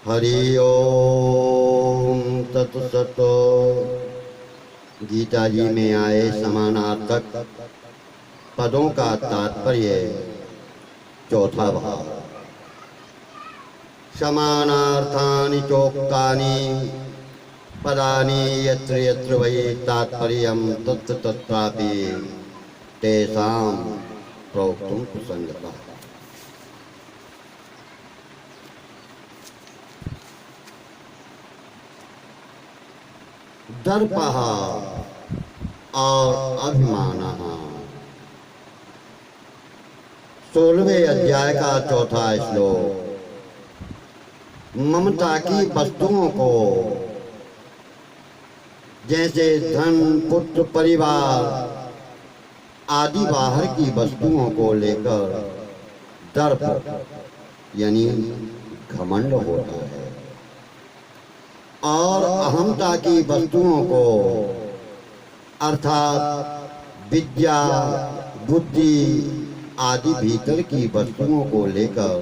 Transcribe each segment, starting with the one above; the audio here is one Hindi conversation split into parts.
हरि ओम तत्सत। गीता जी में आए समानार्थक पदों का तात्पर्य चौथा भाव। समानार्थानि चोक्तानि पदानि यत्र यत्र वै तात्पर्यं तत्र तत्रापि तेषां प्रोक्तुं प्रसंगतः। दर्पः और अभिमानः। 16वें अध्याय का चौथा श्लोक ममता की वस्तुओं को, जैसे धन, पुत्र, परिवार आदि बाहर की वस्तुओं को लेकर दर्प यानी घमंड होता है, और अहंता की वस्तुओं को अर्थात विद्या, बुद्धि आदि भीतर की वस्तुओं को लेकर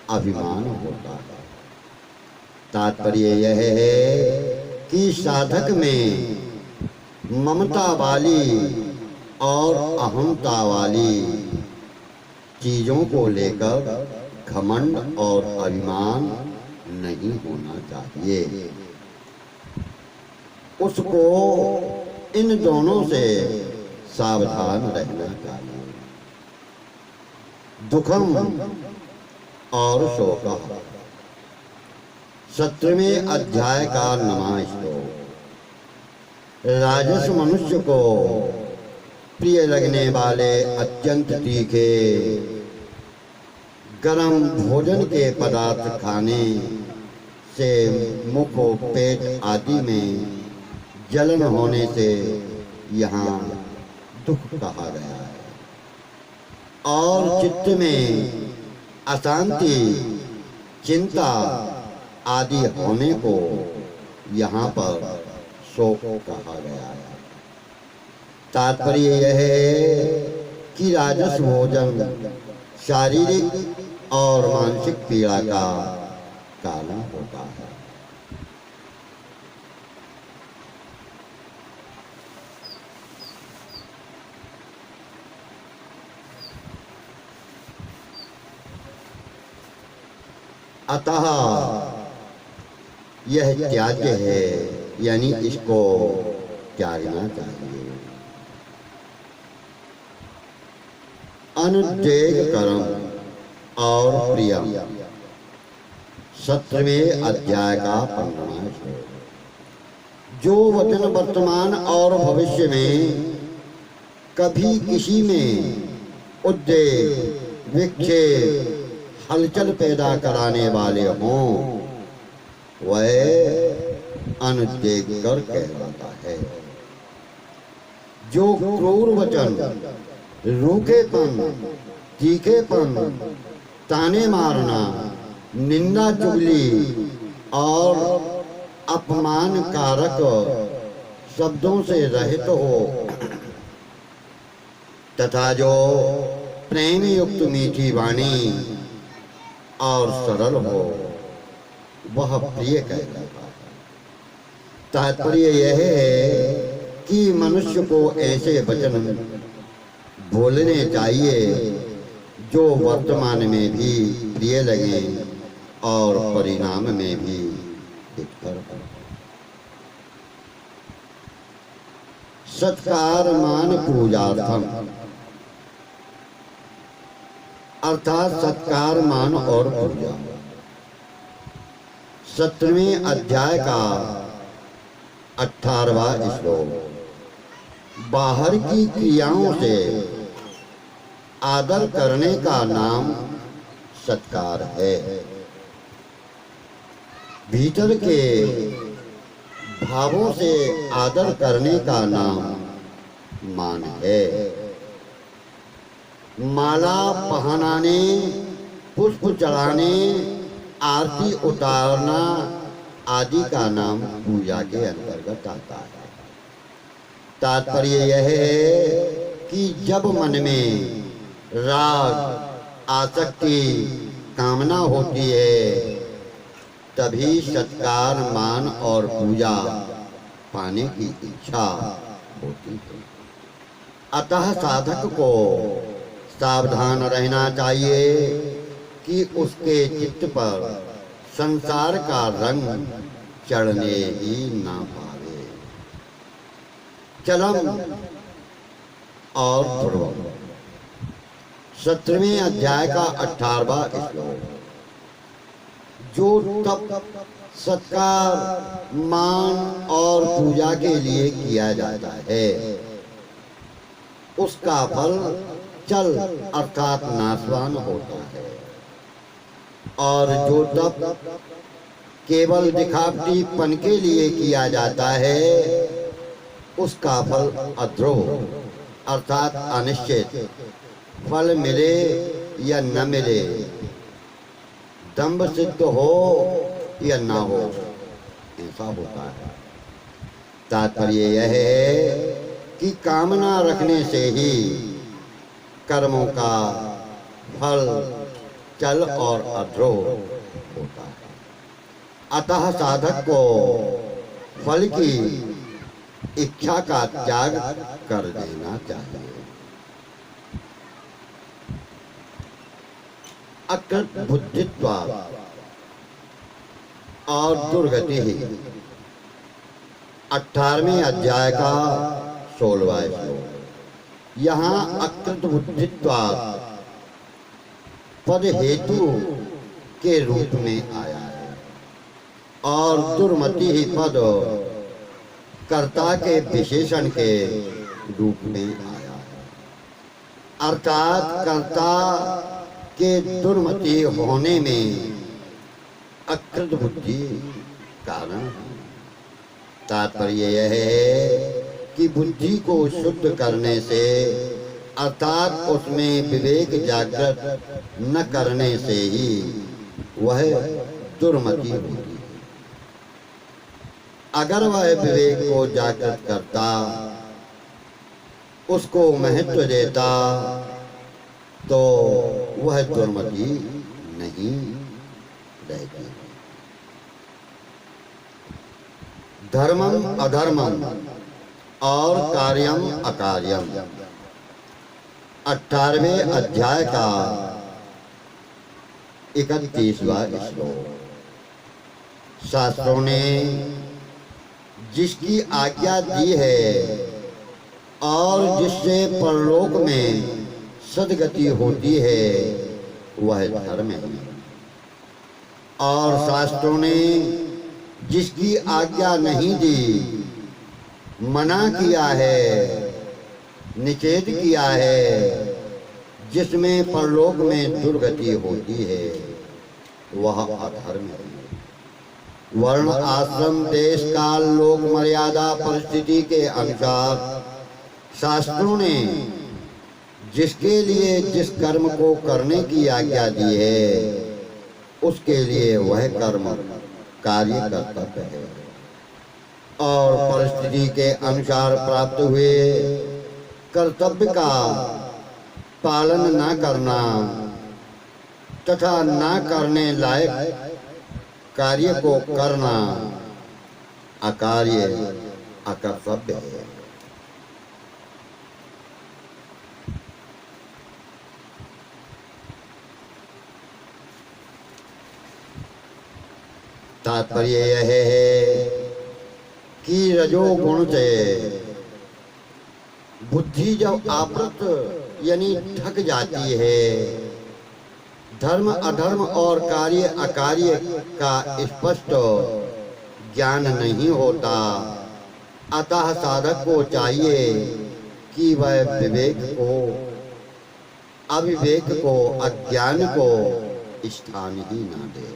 अभिमान होता है। तात्पर्य यह है कि साधक में ममता वाली और अहंता वाली चीजों को लेकर घमंड और अभिमान नहीं होना चाहिए। उसको इन दोनों से सावधान रहना चाहिए। दुखम और शोकः। 17वें अध्याय का 9वां श्लोक राजस मनुष्य को प्रिय लगने वाले अत्यंत तीखे गरम भोजन के पदार्थ खाने से मुख, पेट आदि में जलन होने से यहाँ दुख कहा गया है, और चित्त में अशांति, चिंता आदि होने को यहाँ पर शोक कहा गया है। तात्पर्य यह है कि राजस भोजन शारीरिक और मानसिक पीड़ा का कारण होता है। अतः यह त्याज्य है, यानी इसको त्यागना चाहिए। अनुद्वेग कर्म और प्रियम। 17वें अध्याय का 15वां श्लोक जो वचन वर्तमान और भविष्य में कभी किसी में उद्वेग, विक्षेप, हलचल पैदा कराने वाले हों, वह अनुद्वेग कर कहलाता है। जो क्रूर वचन, रूखेपन, तीखेपन, ताने मारना, निंदा, चुगली और अपमान कारक शब्दों से रहित हो तथा जो प्रेम युक्त मीठी वाणी और सरल हो, वह प्रिय कहलाता है। तात्पर्य यह है कि मनुष्य को ऐसे वचन बोलने चाहिए जो वर्तमान में भी प्रिय लगे और परिणाम में भी हितकर हो। सत्कार मान पूजार्थम, अर्थात सत्कार, मान और पूजा। 17वें अध्याय का 18वां श्लोक बाहर की क्रियाओं से आदर करने का नाम सत्कार है, भीतर के भावों से आदर करने का नाम मान है। माला पहनाने, पुष्प चढ़ाने, आरती उतारना आदि का नाम पूजा के अंतर्गत आता है। तात्पर्य यह है कि जब मन में राग, आसक्ति, कामना होती है तभी सत्कार, मान और पूजा पाने की इच्छा होती है। अतः साधक को सावधान रहना चाहिए कि उसके चित्त पर संसार का रंग चढ़ने ही ना पावे। चलम और ध्रुवम, 17वें अध्याय का 18वां श्लोक। जो तप, सत्कार, मान और पूजा के लिए किया जाता है उसका फल चल अर्थात नाशवान होता है, और जो तप केवल दिखावटीपन के लिए किया जाता है उसका फल अध्रुव अर्थात अनिश्चित, फल मिले या न मिले, दंभ सिद्ध हो या न हो, ऐसा होता है। तात्पर्य यह है कि कामना रखने से ही कर्मों का फल चल और अध्रुव होता है। अतः साधक को फल की इच्छा का त्याग कर देना चाहिए। अकृत बुद्धित्वा और दुर्गति ही, 18वें अध्याय का 16वां श्लोक। यहाँ अकृत बुद्धित्वा पद हेतु के रूप में आया है और दुर्मति ही पद कर्ता के विशेषण के रूप में आया है। अर्थात कर्ता के दुर्मति होने में अकृत बुद्धि कारण है। तात्पर्य यह है कि बुद्धि को शुद्ध करने से अर्थात उसमें विवेक जागृत न करने से ही वह दुर्मति होती है। अगर वह विवेक को जागृत करता, उसको महत्व देता, तो वह दुर्मति नहीं रहती। धर्मम अधर्मम और कार्यम अकार्यम, 18वें अध्याय का 31वां श्लोक। शास्त्रों ने जिसकी आज्ञा दी है और जिससे परलोक में सद्गति होती है वह धर्म है, और शास्त्रों ने जिसकी आज्ञा नहीं दी, मना किया है, निषेध किया है, जिसमें परलोक में दुर्गति होती है वह अधर्म है। वर्ण, आश्रम, देश, काल, लोक मर्यादा, परिस्थिति के अनुसार शास्त्रों ने जिसके लिए जिस कर्म को करने की आज्ञा दी है उसके लिए वह कर्म कार्य कर्तव्य है, और परिस्थिति के अनुसार प्राप्त हुए कर्तव्य का पालन न करना तथा न करने लायक कार्य को करना अकार्य अकर्तव्य है। तात्पर्य यह है कि रजोगुण से बुद्धि जब आवृत यानी ढक जाती है, धर्म अधर्म और कार्य अकार्य का स्पष्ट ज्ञान नहीं होता। अतः साधक को चाहिए कि वह विवेक को, अविवेक को, अज्ञान को स्थान ही ना दे।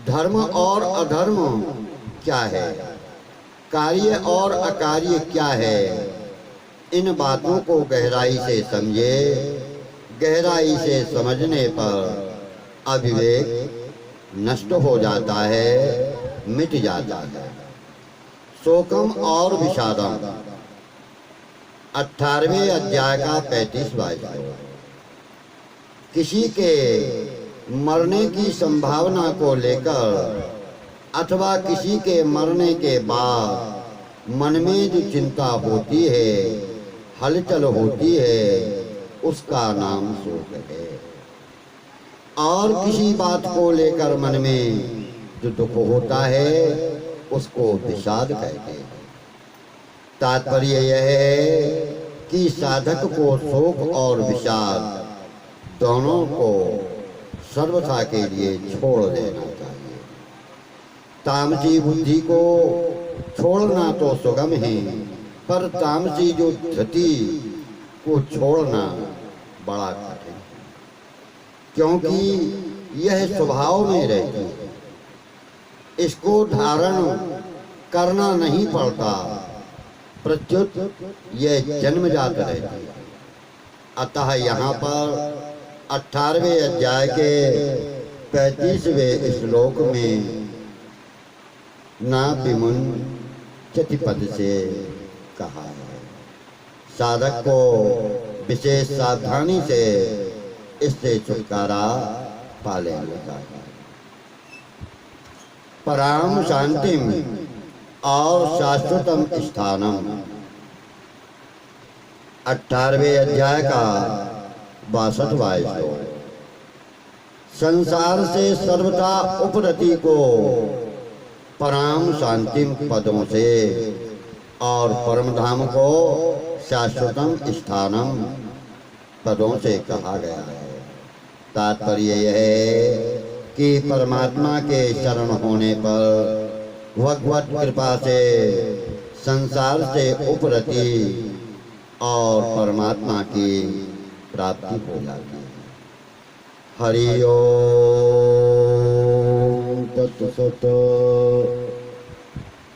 धर्म और अधर्म क्या है, कार्य और अकार्य क्या है, इन बातों को गहराई से समझे। गहराई से समझने पर अविवेक नष्ट हो जाता है, मिट जाता है। शोकम और विषादम, 18वें अध्याय का 35वां श्लोक। किसी के मरने की संभावना को लेकर अथवा किसी के मरने के बाद मन में जो चिंता होती है, हलचल होती है, उसका नाम शोक है। और किसी बात को लेकर मन में जो दुख होता है उसको विषाद कहते हैं। तात्पर्य यह है कि साधक को शोक और विषाद दोनों को सर्वथा के लिए छोड़ देना चाहिए। तामसी बुद्धि को छोड़ना तो सुगम है, पर तामसी जो धृति को छोड़ना बड़ा कठिन है, क्योंकि यह स्वभाव में रहती है। इसको धारण करना नहीं पड़ता, प्रत्युत यह जन्मजात रहती है। अतः यहाँ पर 18वें अध्याय के 35वें श्लोक में नापिमुन चतिपद से कहा है। साधक को विशेष सावधानी से इससे छुटकारा पा लेना चाहिए। पराम शांतिम और शाश्वतम स्थानम, 18वें अध्याय का 62वां श्लोक। संसार से सर्वथा उपरति को पराम शांतिम पदों से और परम धाम को शाश्वतम स्थानम पदों से कहा गया है। तात्पर्य यह है कि परमात्मा के शरण होने पर भगवत कृपा से संसार से उपरति और परमात्मा की प्राप्ति हो जाती है। हरि ओम तत्सत।